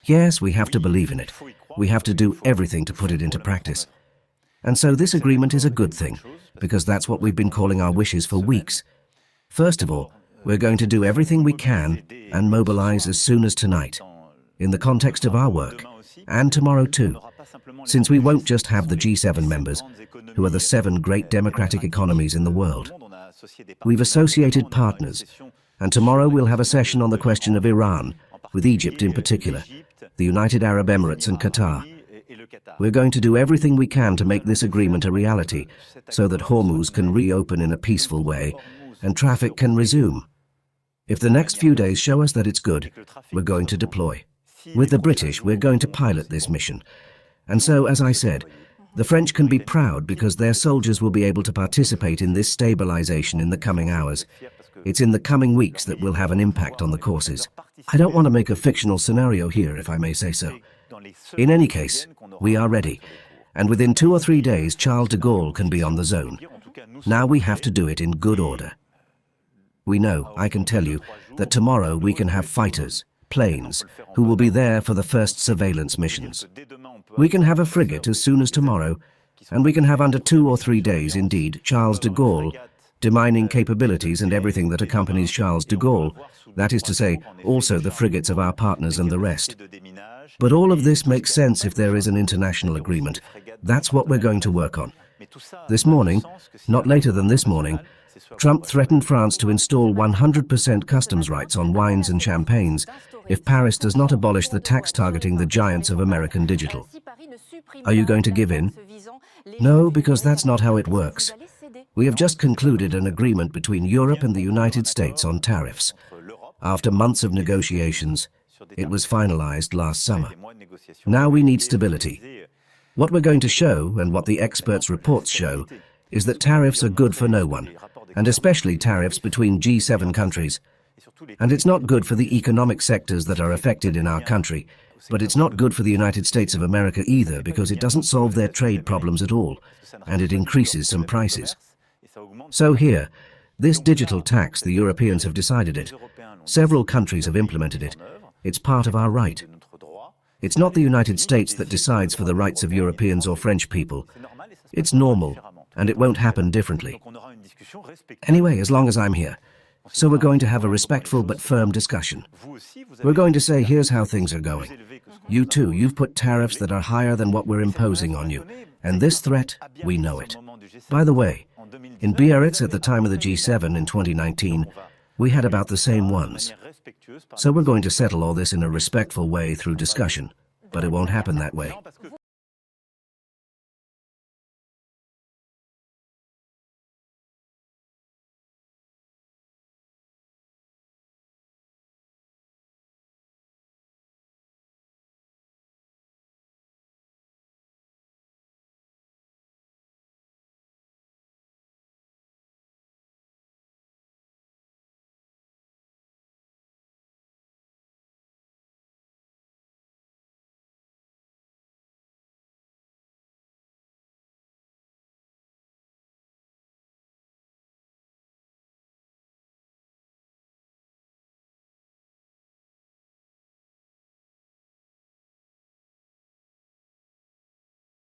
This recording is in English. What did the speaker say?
Yes, we have to believe in it. We have to do everything to put it into practice. And so this agreement is a good thing, because that's what we've been calling our wishes for weeks. First of all, we're going to do everything we can and mobilize as soon as tonight, in the context of our work, and tomorrow too, since we won't just have the G7 members, who are the 7 great democratic economies in the world. We've associated partners, and tomorrow we'll have a session on the question of Iran, with Egypt in particular, the United Arab Emirates and Qatar. We're going to do everything we can to make this agreement a reality, so that Hormuz can reopen in a peaceful way and traffic can resume. If the next few days show us that it's good, we're going to deploy. With the British, we're going to pilot this mission. And so, as I said, the French can be proud because their soldiers will be able to participate in this stabilization in the coming hours. It's in the coming weeks that will have an impact on the courses. I don't want to make a fictional scenario here, if I may say so. In any case, we are ready, and within 2 or 3 days Charles de Gaulle can be on the zone. Now we have to do it in good order. We know, I can tell you, that tomorrow we can have fighters, planes, who will be there for the first surveillance missions. We can have a frigate as soon as tomorrow, and we can have under 2 or 3 days, indeed, Charles de Gaulle, demining capabilities and everything that accompanies Charles de Gaulle, that is to say, also the frigates of our partners and the rest. But all of this makes sense if there is an international agreement. That's what we're going to work on. This morning, not later than this morning, Trump threatened France to install 100% customs rights on wines and champagnes if Paris does not abolish the tax targeting the giants of American digital. Are you going to give in? No, because that's not how it works. We have just concluded an agreement between Europe and the United States on tariffs. After months of negotiations, it was finalized last summer. Now we need stability. What we're going to show, and what the experts' reports show, is that tariffs are good for no one, and especially tariffs between G7 countries. And it's not good for the economic sectors that are affected in our country, but it's not good for the United States of America either, because it doesn't solve their trade problems at all, and it increases some prices. So here, this digital tax, the Europeans have decided it. Several countries have implemented it. It's part of our right. It's not the United States that decides for the rights of Europeans or French people. It's normal, and it won't happen differently. Anyway, as long as I'm here. So we're going to have a respectful but firm discussion. We're going to say, here's how things are going. You too, you've put tariffs that are higher than what we're imposing on you. And this threat, we know it. By the way, in Biarritz at the time of the G7 in 2019, we had about the same ones. So we're going to settle all this in a respectful way through discussion, but it won't happen that way.